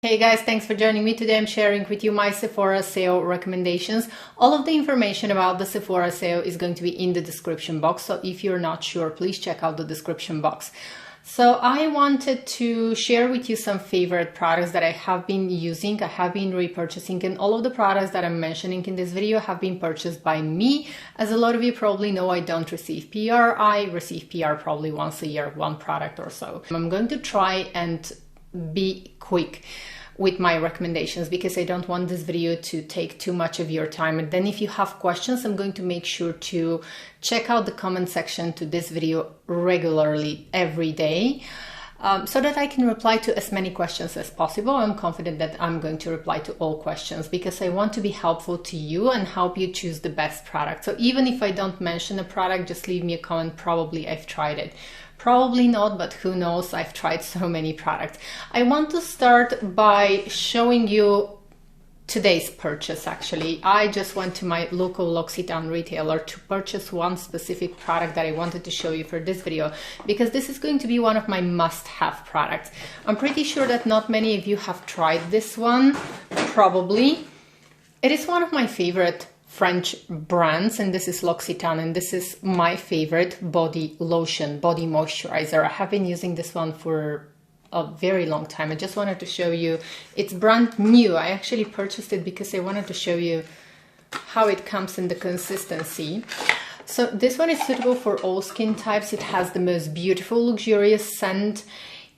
Hey guys, thanks for joining me. Today I'm sharing with you my Sephora sale recommendations. All of the information about the Sephora sale is going to be in the description box, so if you're not sure, please check out the description box. So I wanted to share with you some favorite products that I have been using, I have been repurchasing, and all of the products that I'm mentioning in this video have been purchased by me. As a lot of you probably know, I don't receive PR. I receive PR probably once a year, one product or so. I'm going to try and be quick with my recommendations because I don't want this video to take too much of your time. And then if you have questions, I'm going to make sure to check out the comment section to this video regularly every day so that I can reply to as many questions as possible. I'm confident that I'm going to reply to all questions because I want to be helpful to you and help you choose the best product. So even if I don't mention a product, just leave me a comment. Probably I've tried it. Probably not, but who knows? I've tried so many products. I want to start by showing you today's purchase. Actually, I just went to my local L'Occitane retailer to purchase one specific product that I wanted to show you for this video because this is going to be one of my must-have products. I'm pretty sure that not many of you have tried this one, probably. It is one of my favorite French brands, and this is L'Occitane, and this is my favorite body lotion, body moisturizer. I have been using this one for a very long time. I just wanted to show you, it's brand new. I actually purchased it because I wanted to show you how it comes in the consistency. So this one is suitable for all skin types. It has the most beautiful, luxurious scent.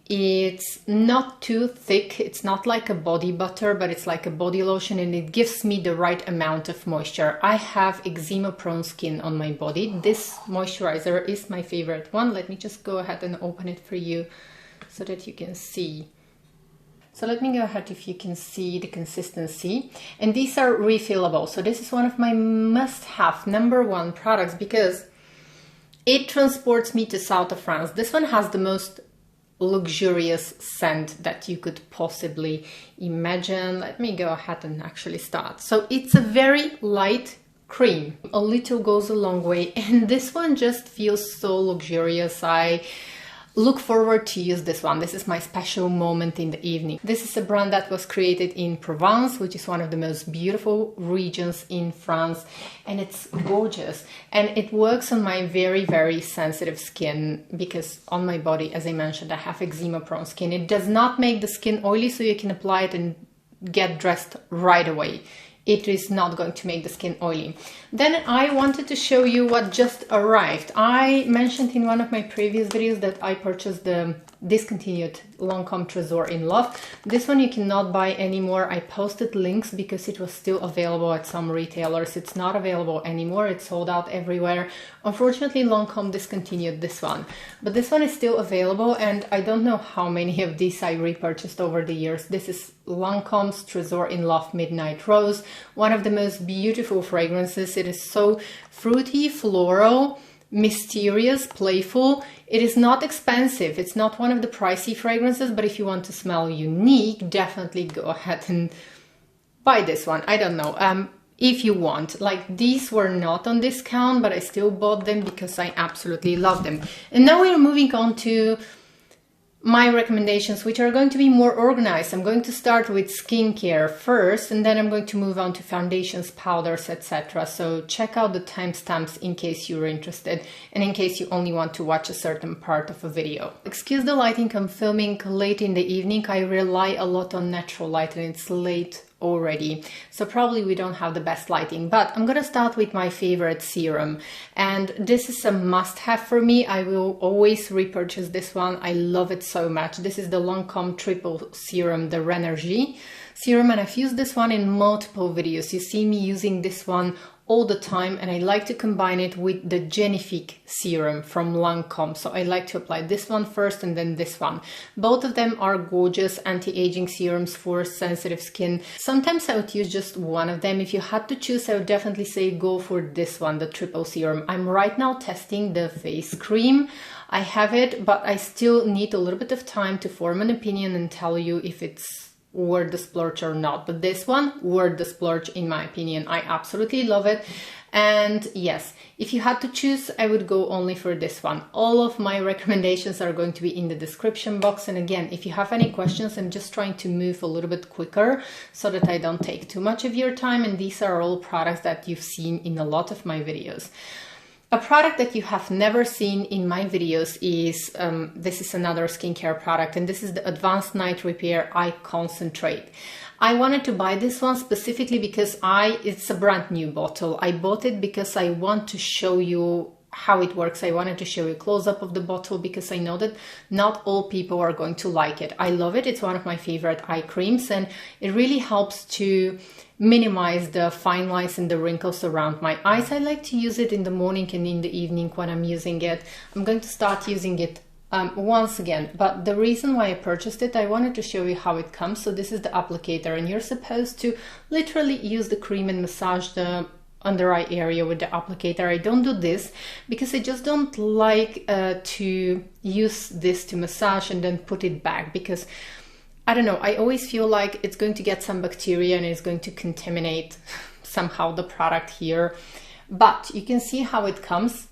It's not too thick, it's not like a body butter, but it's like a body lotion, and it gives me the right amount of moisture. I have eczema prone skin on my body. This moisturizer is my favorite one. Let me just go ahead and open it for you so that you can see. So let me go ahead if you can see the consistency. And these are refillable. So this is one of my must-have #1 products because it transports me to south of France. This one has the most luxurious scent that you could possibly imagine. Let me go ahead and actually start. So it's a very light cream. A little goes a long way, and this one just feels so luxurious. I look forward to use this one. This is my special moment in the evening. This is a brand that was created in Provence, which is one of the most beautiful regions in France, and it's gorgeous. And it works on my very, very sensitive skin because on my body, as I mentioned, I have eczema prone skin. It does not make the skin oily, so you can apply it and get dressed right away. It is not going to make the skin oily. Then I wanted to show you what just arrived. I mentioned in one of my previous videos that I purchased the discontinued Lancôme Trésor in Love. This one you cannot buy anymore. I posted links because it was still available at some retailers. It's not available anymore. It's sold out everywhere. Unfortunately, Lancôme discontinued this one, but this one is still available, and I don't know how many of these I repurchased over the years. This is Lancôme's Trésor in Love Midnight Rose, one of the most beautiful fragrances. It is so fruity, floral, mysterious, playful. It is not expensive. It's not one of the pricey fragrances, but if you want to smell unique, definitely go ahead and buy this one. I don't know. If you want, like, these were not on discount, but I still bought them because I absolutely love them. And now we're moving on to my recommendations, which are going to be more organized. I'm going to start with skincare first, and then I'm going to move on to foundations, powders, etc. So check out the timestamps in case you're interested and in case you only want to watch a certain part of a video. Excuse the lighting, I'm filming late in the evening. I rely a lot on natural light and it's late already, so probably we don't have the best lighting, but I'm gonna start with my favorite serum, and this is a must-have for me. I will always repurchase this one. I love it so much. This is the Lancôme Triple Serum, the Rénergie serum, and I've used this one in multiple videos. You see me using this one all the time, and I like to combine it with the Genifique serum from Lancôme. So I like to apply this one first and then this one. Both of them are gorgeous anti-aging serums for sensitive skin. Sometimes I would use just one of them. If you had to choose, I would definitely say go for this one, the triple serum. I'm right now testing the face cream. I have it, but I still need a little bit of time to form an opinion and tell you if it's worth the splurge or not, but this one worth the splurge in my opinion. I absolutely love it. And yes, if you had to choose, I would go only for this one. All of my recommendations are going to be in the description box. And again, if you have any questions, I'm just trying to move a little bit quicker so that I don't take too much of your time. And these are all products that you've seen in a lot of my videos. A product that you have never seen in my videos is, this is another skincare product, and this is the Advanced Night Repair Eye Concentrate. I wanted to buy this one specifically because it's a brand new bottle. I bought it because I want to show you how it works. I wanted to show you a close-up of the bottle because I know that not all people are going to like it. I love it. It's one of my favorite eye creams, and it really helps to minimize the fine lines and the wrinkles around my eyes. I like to use it in the morning and in the evening when I'm using it. I'm going to start using it once again, but the reason why I purchased it, I wanted to show you how it comes. So this is the applicator, and you're supposed to literally use the cream and massage the under eye area with the applicator. I don't do this because I just don't like to use this to massage and then put it back, because I don't know, I always feel like it's going to get some bacteria and it's going to contaminate somehow the product here. But you can see how it comes.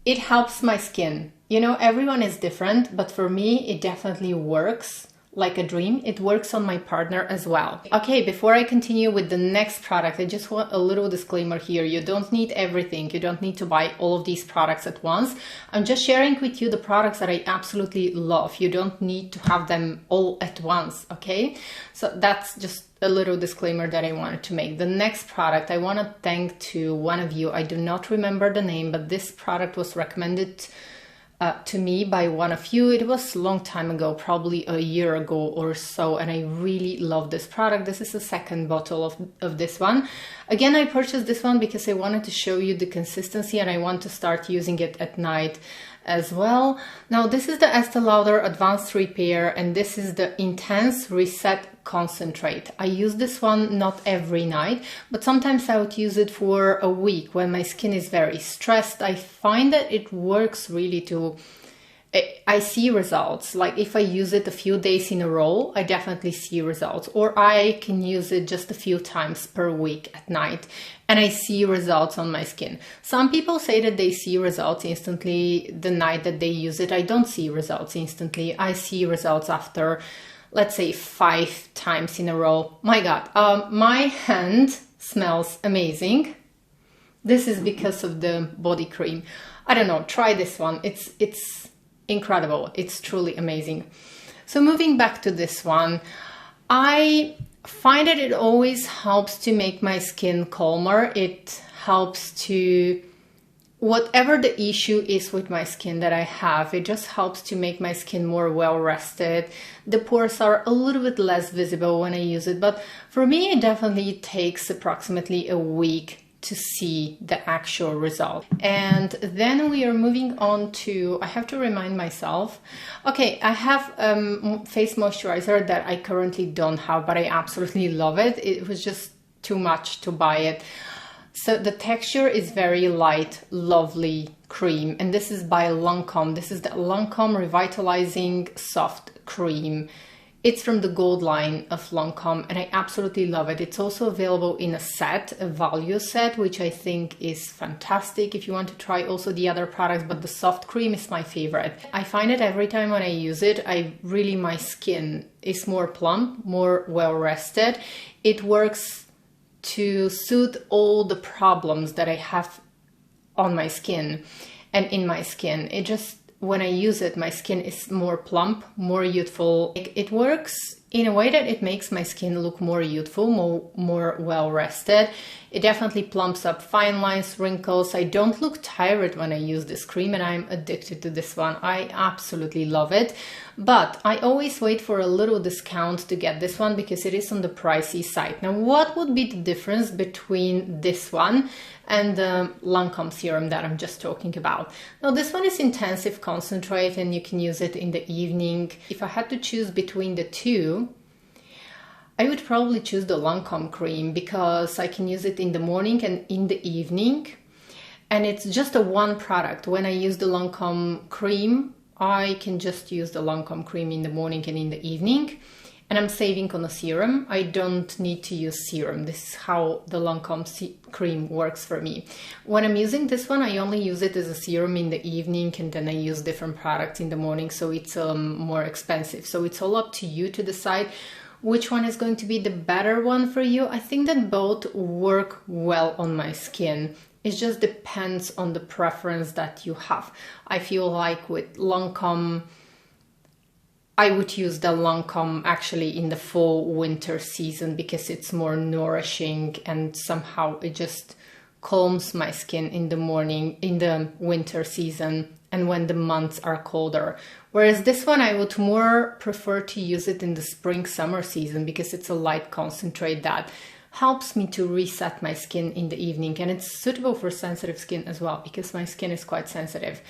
It helps my skin. You know, everyone is different, but for me, it definitely works like a dream. It works on my partner as well. Okay, before I continue with the next product, I just want a little disclaimer here. You don't need everything. You don't need to buy all of these products at once. I'm just sharing with you the products that I absolutely love. You don't need to have them all at once, okay? So that's just a little disclaimer that I wanted to make. The next product, I want to thank to one of you. I do not remember the name, but this product was recommended to me by one of you. It was a long time ago, probably a year ago or so, and I really love this product. This is the second bottle of this one. Again, I purchased this one because I wanted to show you the consistency, and I want to start using it at night as well. Now, this is the Estee Lauder Advanced Repair, and this is the Intense Reset Concentrate. I use this one not every night, but sometimes I would use it for a week when my skin is very stressed. I find that it works really to, I see results. Like if I use it a few days in a row, I definitely see results. Or I can use it just a few times per week at night, and I see results on my skin. Some people say that they see results instantly the night that they use it. I don't see results instantly. I see results after, let's say, 5 times in a row. My God, my hand smells amazing. This is because of the body cream. I don't know, try this one. It's incredible. It's truly amazing. So moving back to this one, I find that it always helps to make my skin calmer. It helps to, whatever the issue is with my skin that I have, it just helps to make my skin more well rested. The pores are a little bit less visible when I use it, but for me it definitely takes approximately a week to see the actual result. And then we are moving on to, I have to remind myself, okay, I have face moisturizer that I currently don't have, but I absolutely love it. It was just too much to buy it. So the texture is very light, lovely cream, and this is by Lancome. This is the Lancome Revitalizing Soft Cream. It's from the gold line of Lancome, and I absolutely love it. It's also available in a set, a value set, which I think is fantastic if you want to try also the other products, but the soft cream is my favorite. I find it every time when I use it, my skin is more plump, more well rested. It works to soothe all the problems that I have on my skin and in my skin. It just, when I use it, my skin is more plump, more youthful. It works in a way that it makes my skin look more youthful, more well rested. It definitely plumps up fine lines, wrinkles. I don't look tired when I use this cream, and I'm addicted to this one. I absolutely love it, but I always wait for a little discount to get this one because it is on the pricey side. Now, what would be the difference between this one and the Lancome serum that I'm just talking about? Now, this one is intensive concentrate, and you can use it in the evening. If I had to choose between the two, I would probably choose the Lancome cream because I can use it in the morning and in the evening. And it's just a one product. When I use the Lancome cream, I can just use the Lancome cream in the morning and in the evening. And I'm saving on a serum. I don't need to use serum. This is how the Lancome cream works for me. When I'm using this one, I only use it as a serum in the evening, and then I use different products in the morning, so it's more expensive. So it's all up to you to decide which one is going to be the better one for you. I think that both work well on my skin. It just depends on the preference that you have. I feel like with Lancome, I would use the Lancome actually in the fall winter season because it's more nourishing and somehow it just calms my skin in the morning, in the winter season and when the months are colder. Whereas this one, I would more prefer to use it in the spring summer season because it's a light concentrate that helps me to reset my skin in the evening, and it's suitable for sensitive skin as well because my skin is quite sensitive.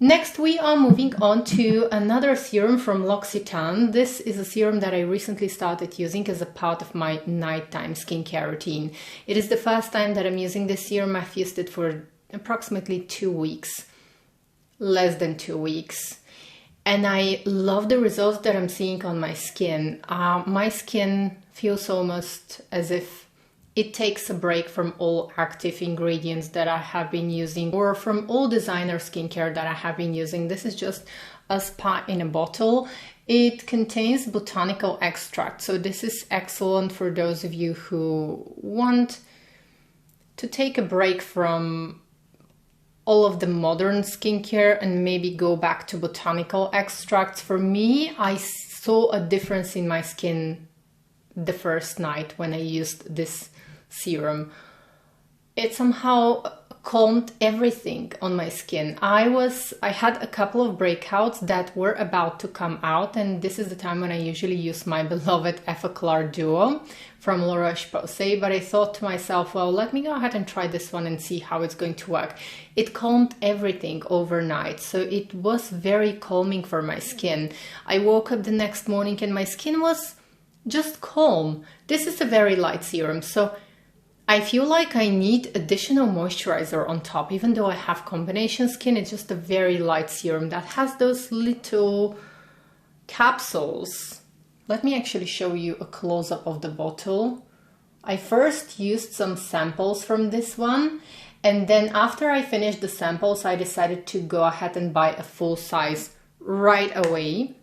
Next, we are moving on to another serum from L'Occitane. This is a serum that I recently started using as a part of my nighttime skincare routine. It is the first time that I'm using this serum. I've used it for approximately 2 weeks, less than 2 weeks. And I love the results that I'm seeing on my skin. My skin feels almost as if it takes a break from all active ingredients that I have been using or from all designer skincare that I have been using. This is just a spa in a bottle. It contains botanical extract. So this is excellent for those of you who want to take a break from all of the modern skincare and maybe go back to botanical extracts. For me, I saw a difference in my skin the first night when I used this serum. It somehow calmed everything on my skin. I had a couple of breakouts that were about to come out, and this is the time when I usually use my beloved Effaclar Duo from La Roche-Posay, but I thought to myself, well, let me go ahead and try this one and see how it's going to work. It calmed everything overnight, so it was very calming for my skin. I woke up the next morning and my skin was just calm. This is a very light serum, so I feel like I need additional moisturizer on top. Even though I have combination skin, it's just a very light serum that has those little capsules. Let me actually show you a close-up of the bottle. I first used some samples from this one, and then after I finished the samples, I decided to go ahead and buy a full size right away.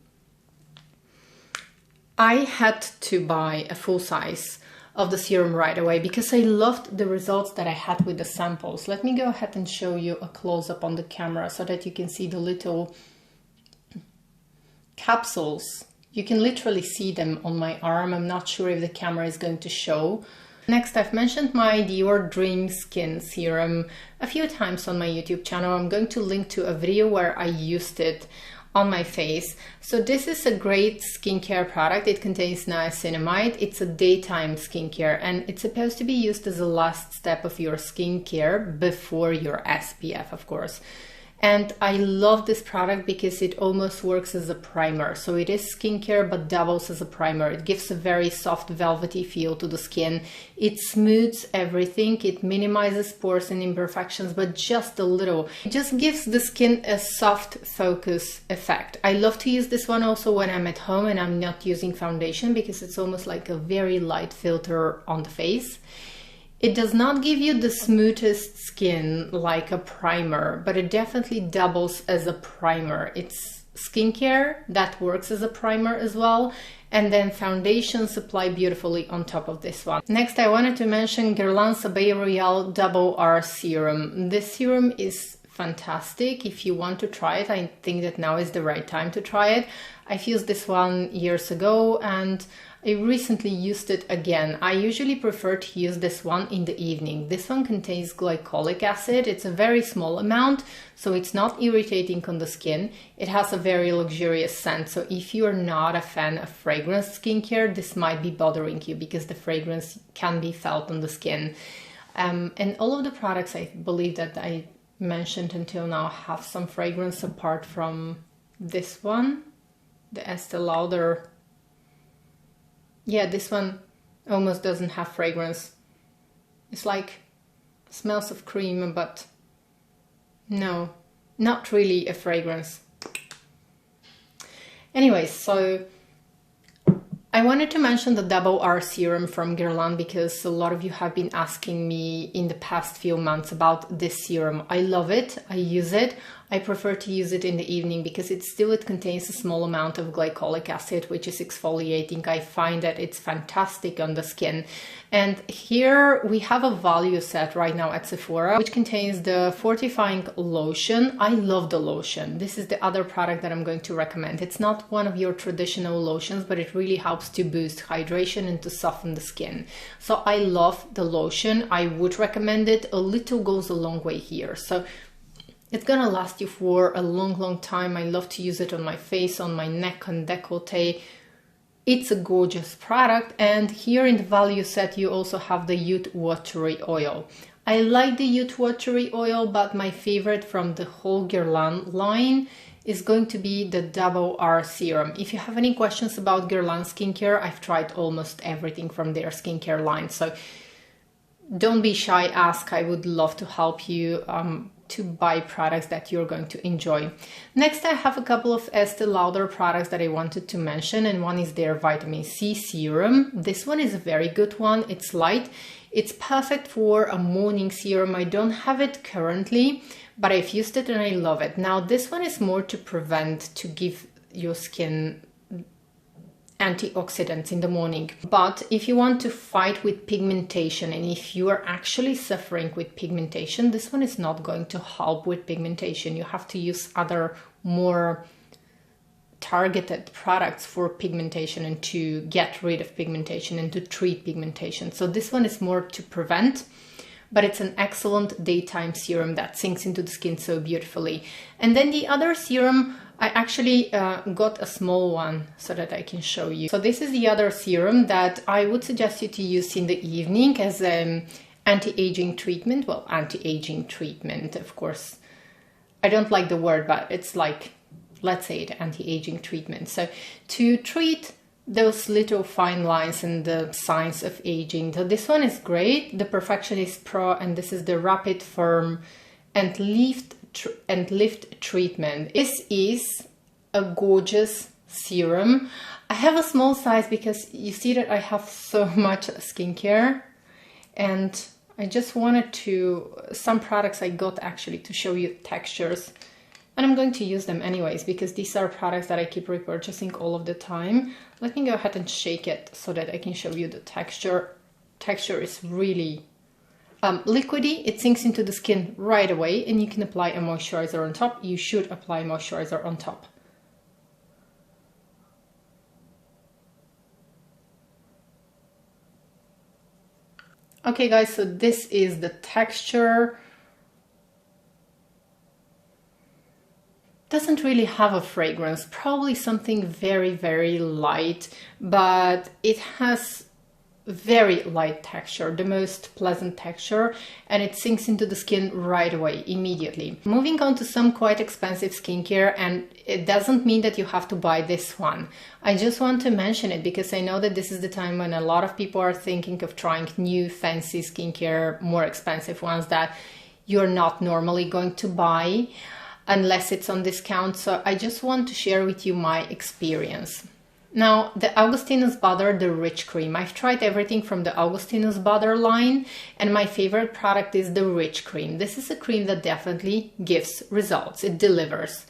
I had to buy a full size of the serum right away because I loved the results that I had with the samples. Let me go ahead and show you a close-up on the camera so that you can see the little capsules. You can literally see them on my arm. I'm not sure if the camera is going to show. Next, I've mentioned my Dior Dream Skin Serum a few times on my YouTube channel. I'm going to link to a video where I used it on my face. So this is a great skincare product. It contains niacinamide. It's a daytime skincare and it's supposed to be used as a last step of your skincare before your SPF, of course. And I love this product because it almost works as a primer. So it is skincare but doubles as a primer. It gives a very soft velvety feel to the skin. It smooths everything. It minimizes pores and imperfections, but just a little. It just gives the skin a soft focus effect. I love to use this one also when I'm at home and I'm not using foundation because it's almost like a very light filter on the face. It does not give you the smoothest skin like a primer, but it definitely doubles as a primer. It's skincare that works as a primer as well, and then foundations apply beautifully on top of this one. Next, I wanted to mention Guerlain Soleil Royal Double R Serum. This serum is fantastic. If you want to try it, I think that now is the right time to try it. I've used this one years ago and I recently used it again. I usually prefer to use this one in the evening. This one contains glycolic acid. It's a very small amount, so it's not irritating on the skin. It has a very luxurious scent. So if you're not a fan of fragrance skincare, this might be bothering you because the fragrance can be felt on the skin. And all of the products I believe that I mentioned until now have some fragrance apart from this one, the Estee Lauder. Yeah, this one almost doesn't have fragrance. It's like smells of cream, but no, not really a fragrance. Anyways, so I wanted to mention the Double R serum from Guerlain because a lot of you have been asking me in the past few months about this serum. I love it. I use it. I prefer to use it in the evening because it contains a small amount of glycolic acid, which is exfoliating. I find that it's fantastic on the skin. And here we have a value set right now at Sephora, which contains the fortifying lotion. I love the lotion. This is the other product that I'm going to recommend. It's not one of your traditional lotions, but it really helps to boost hydration and to soften the skin. So I love the lotion. I would recommend it. A little goes a long way here. So it's gonna last you for a long time. I love to use it on my face, on my neck, on décolleté. It's a gorgeous product. And here in the value set, you also have the Youth Watery Oil. I like the Youth Watery Oil, but my favorite from the whole Guerlain line is going to be the Double R serum. If you have any questions about Guerlain skincare, I've tried almost everything from their skincare line. So don't be shy, ask. I would love to help you to buy products that you're going to enjoy. Next, I have a couple of Estee Lauder products that I wanted to mention, and one is their vitamin C serum. This one is a very good one. It's light. It's perfect for a morning serum. I don't have it currently, but I've used it and I love it. Now, this one is more to prevent, to give your skin antioxidants in the morning. But if you want to fight with pigmentation, and if you are actually suffering with pigmentation, this one is not going to help with pigmentation. You have to use other more targeted products for pigmentation and to get rid of pigmentation and to treat pigmentation. So this one is more to prevent, but it's an excellent daytime serum that sinks into the skin so beautifully. And then the other serum, I actually got a small one so that I can show you. So this is the other serum that I would suggest you to use in the evening as an anti-aging treatment. Well, anti-aging treatment, of course. I don't like the word, but it's like, let's say it, anti-aging treatment. So to treat those little fine lines and the signs of aging. So this one is great, the Perfectionist Pro, and this is the Rapid Firm and Lift treatment. This is a gorgeous serum. I have a small size because you see that I have so much skincare, and I just wanted to, some products I got actually to show you textures, and I'm going to use them anyways because these are products that I keep repurchasing all of the time. Let me go ahead and shake it so that I can show you the texture. Texture is really liquidy. It sinks into the skin right away, and you can apply a moisturizer on top. You should apply moisturizer on top. Okay guys, so this is the texture. Doesn't really have a fragrance, probably something very light, but it has very light texture, the most pleasant texture, and it sinks into the skin right away, immediately. Moving on to some quite expensive skincare, and it doesn't mean that you have to buy this one. I just want to mention it because I know that this is the time when a lot of people are thinking of trying new fancy skincare, more expensive ones that you're not normally going to buy unless it's on discount. So I just want to share with you my experience. Now, the Augustinus Butter, the Rich Cream. I've tried everything from the Augustinus Butter line, and my favorite product is the Rich Cream. This is a cream that definitely gives results. It delivers.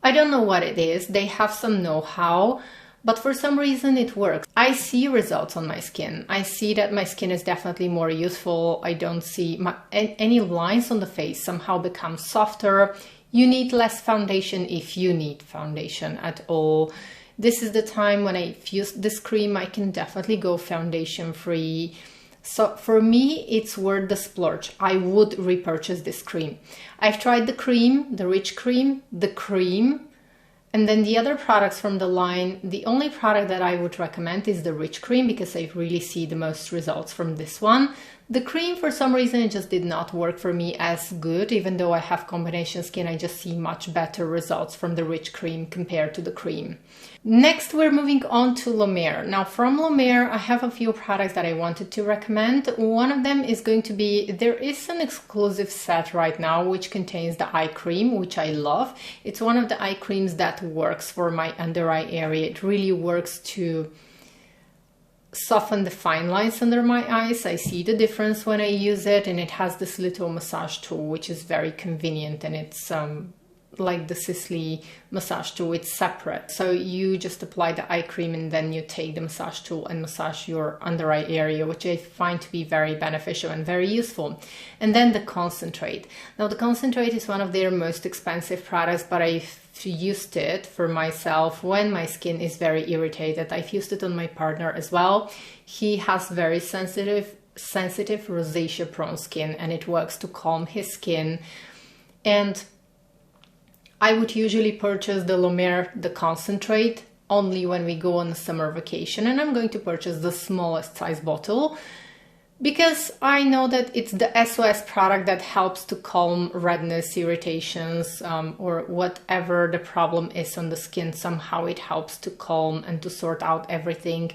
I don't know what it is. They have some know-how, but for some reason it works. I see results on my skin. I see that my skin is definitely more youthful. I don't see any lines on the face somehow become softer. You need less foundation if you need foundation at all. This is the time when I've used this cream, I can definitely go foundation free. So for me, it's worth the splurge. I would repurchase this cream. I've tried the cream, the Rich Cream, the cream, and then the other products from the line. The only product that I would recommend is the Rich Cream because I really see the most results from this one. The cream, for some reason, it just did not work for me as good. Even though I have combination skin, I just see much better results from the Rich Cream compared to the cream. Next, we're moving on to La Mer. Now, from La Mer, I have a few products that I wanted to recommend. One of them is going to be, there is an exclusive set right now which contains the eye cream, which I love. It's one of the eye creams that works for my under eye area. It really works to soften the fine lines under my eyes. I see the difference when I use it, and it has this little massage tool, which is very convenient, and it's like the Sisley massage tool, it's separate. So you just apply the eye cream and then you take the massage tool and massage your under eye area, which I find to be very beneficial and very useful. And then the concentrate. Now the concentrate is one of their most expensive products, but I've used it for myself when my skin is very irritated. I've used it on my partner as well. He has very sensitive rosacea prone skin, and it works to calm his skin. And I would usually purchase the Lauder, the concentrate, only when we go on a summer vacation, and I'm going to purchase the smallest size bottle because I know that it's the SOS product that helps to calm redness, irritations, or whatever the problem is on the skin. Somehow it helps to calm and to sort out everything.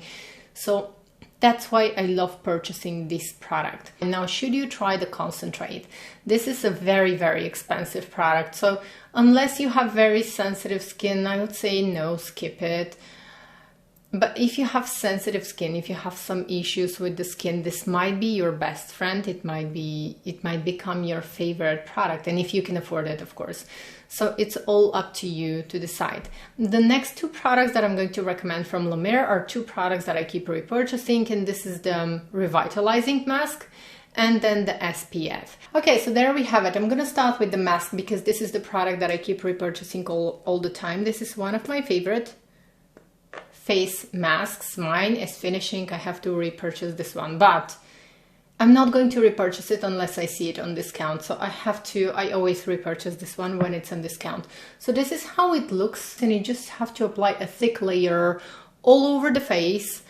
So that's why I love purchasing this product. And now, should you try the concentrate? This is a very, very expensive product. So unless you have very sensitive skin, I would say no, skip it. But if you have sensitive skin, if you have some issues with the skin, this might be your best friend. It might become your favorite product, and if you can afford it, of course. So it's all up to you to decide. The next two products that I'm going to recommend from Lauder are two products that I keep repurchasing, and this is the Revitalizing Mask and then the SPF. Okay, so there we have it. I'm gonna start with the mask because this is the product that I keep repurchasing all the time. This is one of my favorite face masks. Mine is finishing. I have to repurchase this one, but I'm not going to repurchase it unless I see it on discount. So I always repurchase this one when it's on discount. So this is how it looks, and you just have to apply a thick layer all over the face.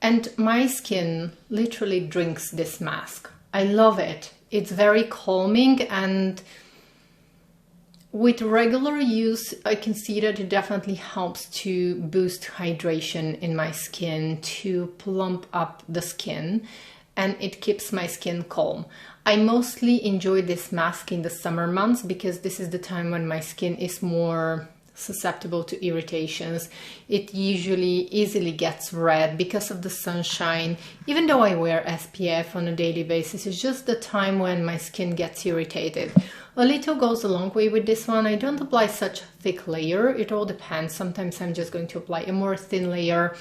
And my skin literally drinks this mask. I love it. It's very calming, and with regular use, I can see that it definitely helps to boost hydration in my skin, to plump up the skin, and it keeps my skin calm. I mostly enjoy this mask in the summer months because this is the time when my skin is more susceptible to irritations. It usually easily gets red because of the sunshine. Even though I wear SPF on a daily basis, it's just the time when my skin gets irritated. A little goes a long way with this one. I don't apply such a thick layer. It all depends. Sometimes I'm just going to apply a more thin layer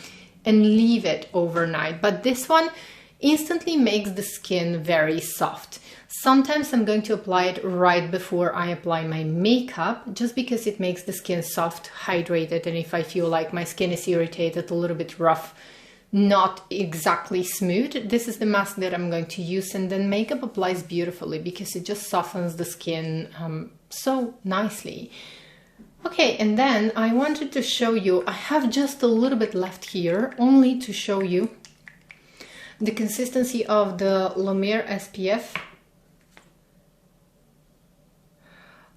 and leave it overnight. But this one instantly makes the skin very soft. Sometimes I'm going to apply it right before I apply my makeup, just because it makes the skin soft, hydrated, and if I feel like my skin is irritated, a little bit rough, not exactly smooth, this is the mask that I'm going to use. And then makeup applies beautifully because it just softens the skin so nicely. Okay, and then I wanted to show you, I have just a little bit left here, only to show you the consistency of the Lauder SPF.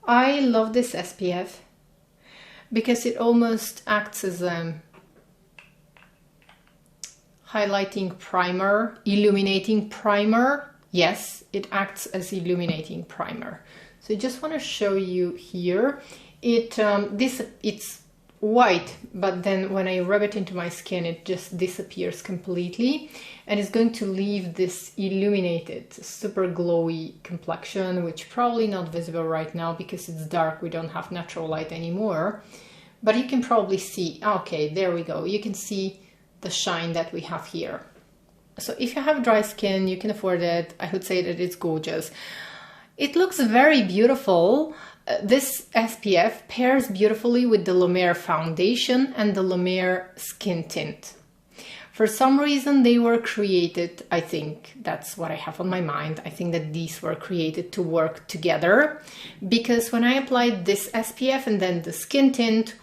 I love this SPF because it almost acts as a highlighting primer, illuminating primer. Yes, it acts as illuminating primer. So I just want to show you here. It's white, but then when I rub it into my skin, it just disappears completely, and it's going to leave this illuminated, super glowy complexion, which probably not visible right now because it's dark. We don't have natural light anymore, but you can probably see. Okay, there we go. You can see the shine that we have here. So if you have dry skin, you can afford it. I would say that it's gorgeous. It looks very beautiful. This SPF pairs beautifully with the Lauder foundation and the Lauder skin tint. For some reason they were created, I think that's what I have on my mind, I think that these were created to work together, because when I applied this SPF and then the skin tint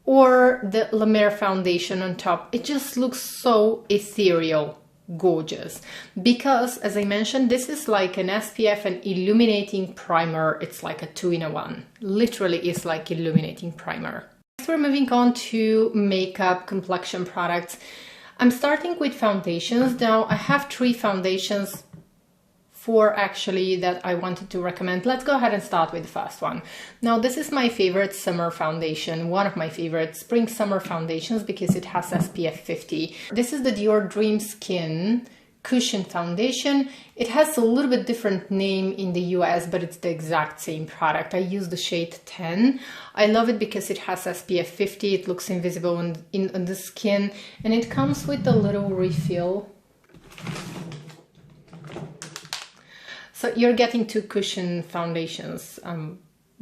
or the Lauder foundation on top, it just looks so ethereal. Gorgeous, because as I mentioned, this is like an SPF and illuminating primer. It's like a 2-in-1, literally is like illuminating primer. Next, we're moving on to makeup complexion products. I'm starting with foundations. Now I have 3 foundations four actually that I wanted to recommend. Let's go ahead and start with the first one. Now this is my favorite summer foundation, one of my favorite spring summer foundations because it has SPF 50. This is the Dior Dream Skin Cushion Foundation. It has a little bit different name in the US, but it's the exact same product. I use the shade 10. I love it because it has SPF 50. It looks invisible on the skin, and it comes with a little refill. So you're getting two cushion foundations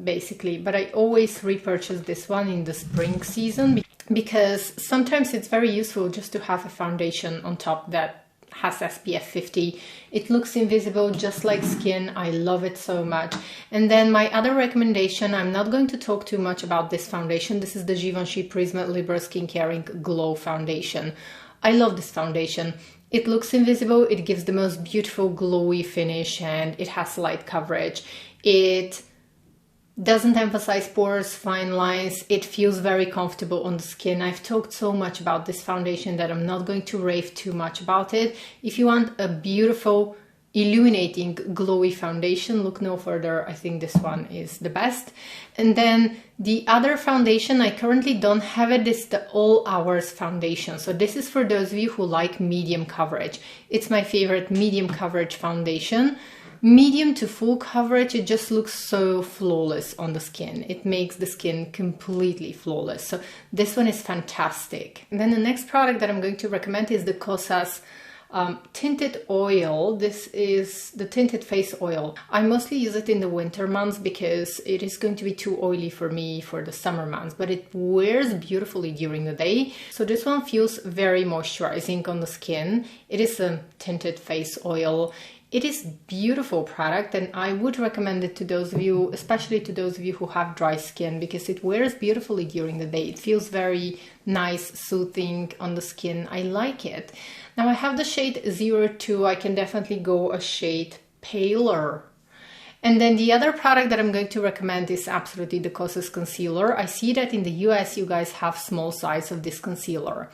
basically, but I always repurchase this one in the spring season because sometimes it's very useful just to have a foundation on top that has SPF 50. It looks invisible just like skin. I love it so much. And then my other recommendation, I'm not going to talk too much about this foundation. This is the Givenchy Prisma Libre Skincare Ink Glow Foundation. I love this foundation. It looks invisible, it gives the most beautiful glowy finish, and it has light coverage. It doesn't emphasize pores, fine lines. It feels very comfortable on the skin. I've talked so much about this foundation that I'm not going to rave too much about it. If you want a beautiful, illuminating, glowy foundation, look no further. I think this one is the best. And then the other foundation, I currently don't have it, is the All Hours foundation. So this is for those of you who like medium coverage. It's my favorite medium coverage foundation. Medium to full coverage, it just looks so flawless on the skin. It makes the skin completely flawless. So this one is fantastic. And then the next product that I'm going to recommend is the Kosas tinted oil. This is the tinted face oil. I mostly use it in the winter months because it is going to be too oily for me for the summer months, but it wears beautifully during the day. So this one feels very moisturizing on the skin. It is a tinted face oil. It is a beautiful product, and I would recommend it to those of you, especially to those of you who have dry skin, because it wears beautifully during the day. It feels very nice, soothing on the skin. I like it. Now I have the shade 02. I can definitely go a shade paler. And then the other product that I'm going to recommend is absolutely the Kosas concealer. I see that in the US you guys have small size of this concealer.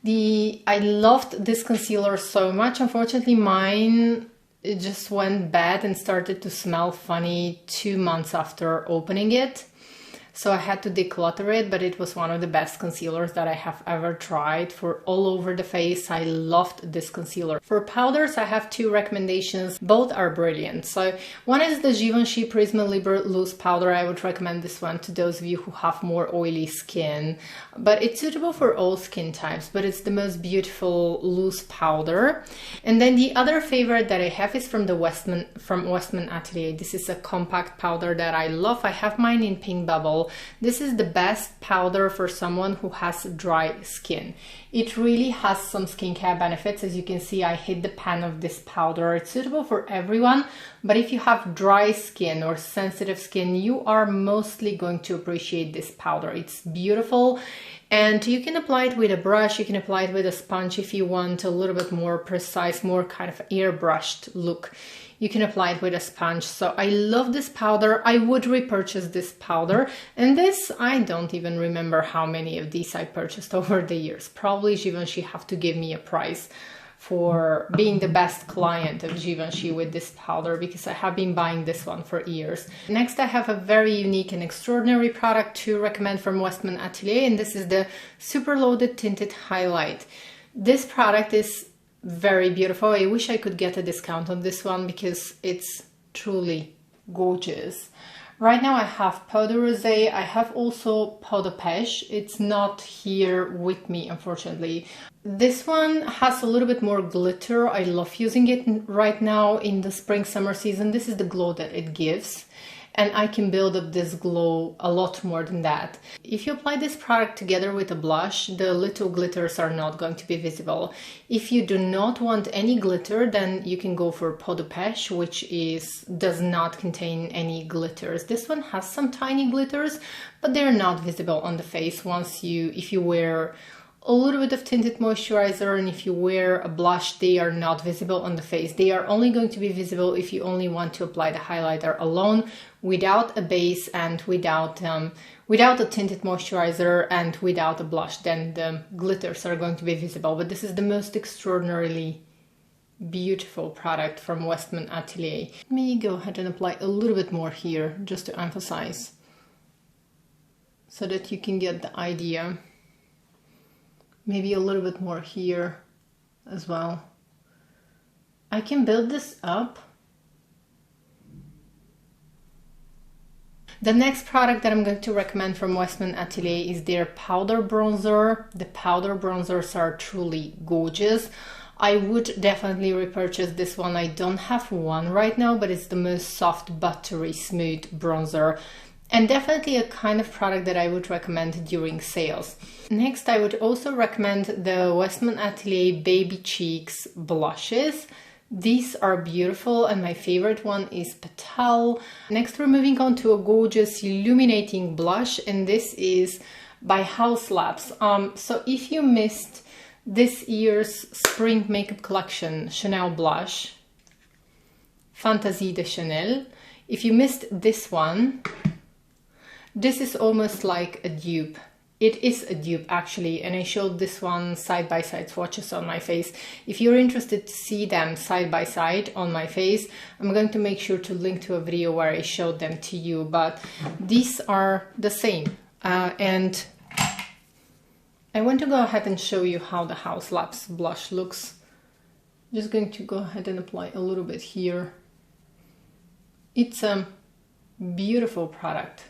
I loved this concealer so much. Unfortunately, mine, it just went bad and started to smell funny 2 months after opening it. So I had to declutter it, but it was one of the best concealers that I have ever tried for all over the face. I loved this concealer. For powders, I have two recommendations. Both are brilliant. So one is the Givenchy Prisma Libre Loose Powder. I would recommend this one to those of you who have more oily skin, but it's suitable for all skin types, but it's the most beautiful loose powder. And then the other favorite that I have is from Westman Atelier. This is a compact powder that I love. I have mine in Pink Bubble. This is the best powder for someone who has dry skin. It really has some skincare benefits. As you can see, I hit the pan of this powder. It's suitable for everyone, but if you have dry skin or sensitive skin, you are mostly going to appreciate this powder. It's beautiful, and you can apply it with a brush, you can apply it with a sponge if you want a little bit more precise, more kind of airbrushed look. You can apply it with a sponge. So I love this powder. I would repurchase this powder. And this, I don't even remember how many of these I purchased over the years. Probably Givenchy have to give me a prize for being the best client of Givenchy with this powder, because I have been buying this one for years. Next, I have a very unique and extraordinary product to recommend from Westman Atelier, and this is the Super Loaded Tinted Highlight. This product is very beautiful. I wish I could get a discount on this one because it's truly gorgeous. Right now I have Peau de Rosé. I have also Peau de Pêche. It's not here with me, unfortunately. This one has a little bit more glitter. I love using it right now in the spring summer season. This is the glow that it gives, and I can build up this glow a lot more than that. If you apply this product together with a blush, the little glitters are not going to be visible. If you do not want any glitter, then you can go for Peau de Pêche, which does not contain any glitters. This one has some tiny glitters, but they're not visible on the face if you wear a little bit of tinted moisturizer, and if you wear a blush, they are not visible on the face. They are only going to be visible if you only want to apply the highlighter alone, without a base and without a tinted moisturizer and without a blush. Then the glitters are going to be visible. But this is the most extraordinarily beautiful product from Westman Atelier. Let me go ahead and apply a little bit more here just to emphasize so that you can get the idea. Maybe a little bit more here as well. I can build this up. The next product that I'm going to recommend from Westman Atelier is their powder bronzer. The powder bronzers are truly gorgeous. I would definitely repurchase this one. I don't have one right now, but it's the most soft, buttery, smooth bronzer. And definitely a kind of product that I would recommend during sales. Next, I would also recommend the Westman Atelier Baby Cheeks blushes. These are beautiful and my favorite one is Petal. Next, we're moving on to a gorgeous illuminating blush, and this is by House Labs. So if you missed this year's spring makeup collection Chanel blush, Fantasy de Chanel, if you missed this one, this is almost like a dupe. It is a dupe actually, and I showed this one side-by-side swatches on my face. If you're interested to see them side-by-side on my face, I'm going to make sure to link to a video where I showed them to you, but these are the same. And I want to go ahead and show you how the House Labs blush looks. I'm just going to go ahead and apply a little bit here. It's a beautiful product.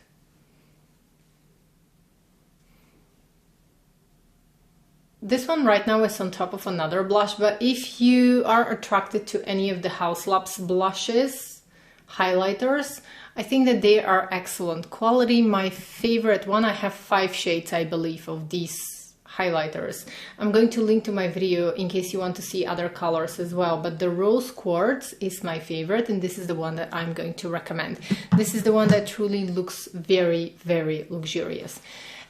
This one right now is on top of another blush, but if you are attracted to any of the House Labs blushes, highlighters, I think that they are excellent quality. My favorite one, I have 5 shades, I believe, of these highlighters. I'm going to link to my video in case you want to see other colors as well, but the Rose Quartz is my favorite, and this is the one that I'm going to recommend. This is the one that truly looks very, very luxurious.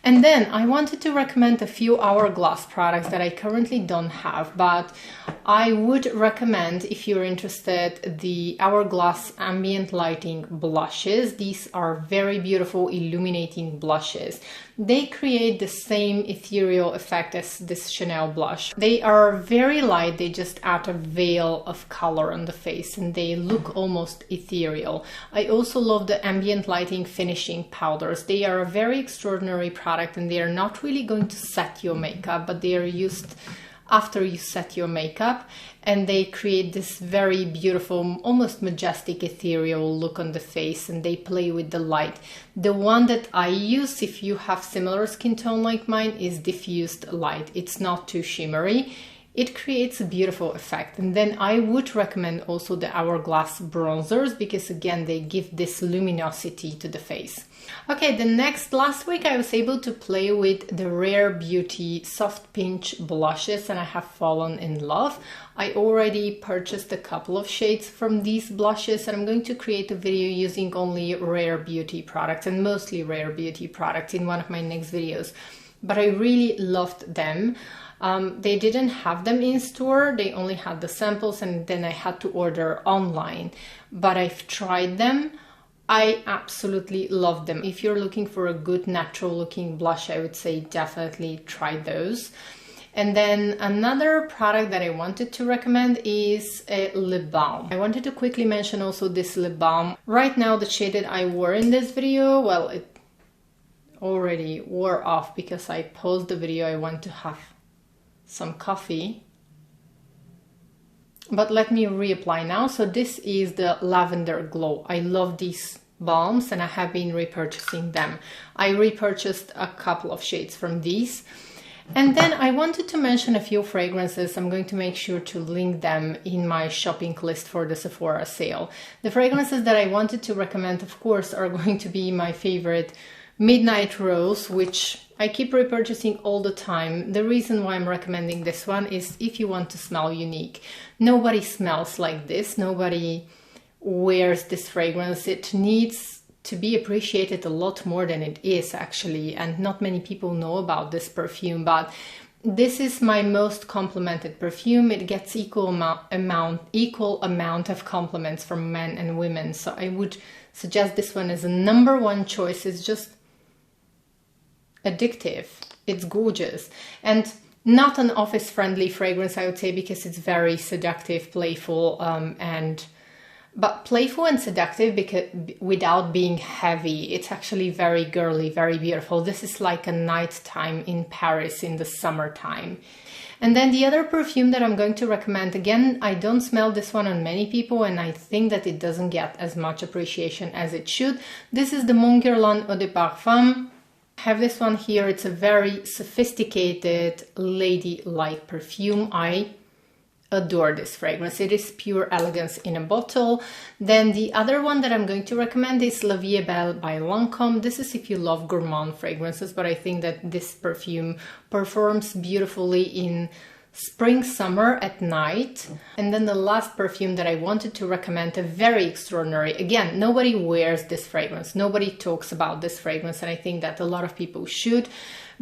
And then I wanted to recommend a few Hourglass products that I currently don't have, but I would recommend, if you're interested, the Hourglass Ambient Lighting blushes. These are very beautiful illuminating blushes. They create the same ethereal effect as this Chanel blush. They are very light, they just add a veil of color on the face and they look almost ethereal. I also love the Ambient Lighting finishing powders. They are a very extraordinary product and they are not really going to set your makeup, but they are used after you set your makeup, and they create this very beautiful, almost majestic, ethereal look on the face, and they play with the light. The one that I use, if you have similar skin tone like mine, is diffused light. It's not too shimmery. It creates a beautiful effect. And then I would recommend also the Hourglass bronzers, because again, they give this luminosity to the face. Okay, last week I was able to play with the Rare Beauty Soft Pinch blushes and I have fallen in love. I already purchased a couple of shades from these blushes and I'm going to create a video using only Rare Beauty products and mostly Rare Beauty products in one of my next videos. But I really loved them. They didn't have them in store, they only had the samples and then I had to order online. But I've tried them. I absolutely love them. If you're looking for a good natural looking blush, I would say definitely try those. And then another product that I wanted to recommend is a lip balm. I wanted to quickly mention also this lip balm. Right now the shade that I wore in this video, well, it already wore off because I paused the video. I went to have some coffee. But let me reapply now. So this is the Lavender Glow. I love these balms and I have been repurchasing them. I repurchased a couple of shades from these. And then I wanted to mention a few fragrances. I'm going to make sure to link them in my shopping list for the Sephora sale. The fragrances that I wanted to recommend, of course, are going to be my favorite Midnight Rose, which I keep repurchasing all the time. The reason why I'm recommending this one is if you want to smell unique. Nobody smells like this. Nobody wears this fragrance. It needs to be appreciated a lot more than it is actually, and not many people know about this perfume, but this is my most complimented perfume. It gets equal amount of compliments from men and women, so I would suggest this one as a #1 choice. It's just addictive. It's gorgeous. And not an office-friendly fragrance, I would say, because it's very seductive, playful, but playful and seductive because without being heavy. It's actually very girly, very beautiful. This is like a nighttime in Paris in the summertime. And then the other perfume that I'm going to recommend, again, I don't smell this one on many people, and I think that it doesn't get as much appreciation as it should. This is the Guerlain Eau de Parfum. I have this one here. It's a very sophisticated, ladylike perfume. I adore this fragrance. It is pure elegance in a bottle. Then the other one that I'm going to recommend is La Vie est Belle by Lancôme. This is if you love gourmand fragrances, but I think that this perfume performs beautifully in spring, summer, at night. And then the last perfume that I wanted to recommend, a very extraordinary, again, nobody wears this fragrance, nobody talks about this fragrance, and I think that a lot of people should,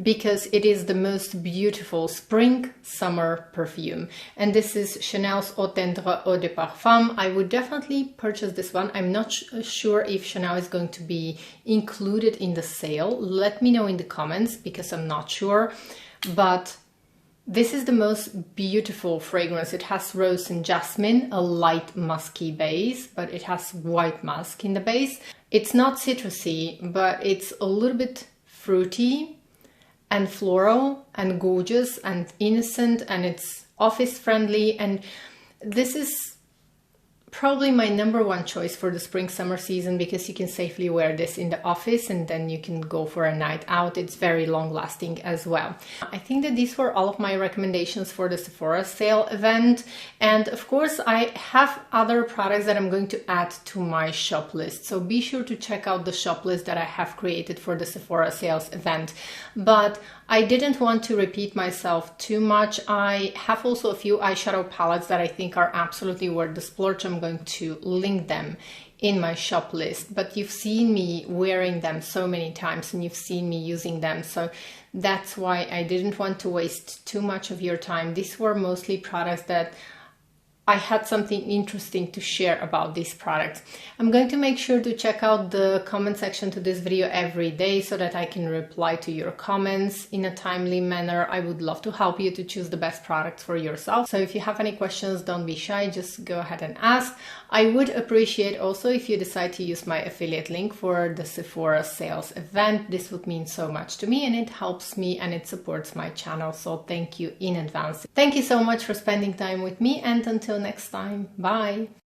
because it is the most beautiful spring summer perfume. And this is Chanel's Eau Tendre Eau de Parfum. I would definitely purchase this one. I'm not sure if Chanel is going to be included in the sale. Let me know in the comments, because I'm not sure. But this is the most beautiful fragrance. It has rose and jasmine, a light musky base, but it has white musk in the base. It's not citrusy, but it's a little bit fruity and floral and gorgeous and innocent, and it's office friendly. And this is probably my #1 choice for the spring summer season, because you can safely wear this in the office and then you can go for a night out. It's very long lasting as well. I think that these were all of my recommendations for the Sephora sale event, and of course I have other products that I'm going to add to my shop list, so be sure to check out the shop list that I have created for the Sephora sales event. But I didn't want to repeat myself too much. I have also a few eyeshadow palettes that I think are absolutely worth the splurge. I'm going to link them in my shop list, but you've seen me wearing them so many times and you've seen me using them, so that's why I didn't want to waste too much of your time. These were mostly products that I had something interesting to share about these products. I'm going to make sure to check out the comment section to this video every day so that I can reply to your comments in a timely manner. I would love to help you to choose the best products for yourself. So if you have any questions, don't be shy, just go ahead and ask. I would appreciate also if you decide to use my affiliate link for the Sephora sales event. This would mean so much to me, and it helps me and it supports my channel. So thank you in advance. Thank you so much for spending time with me, and until next time, bye.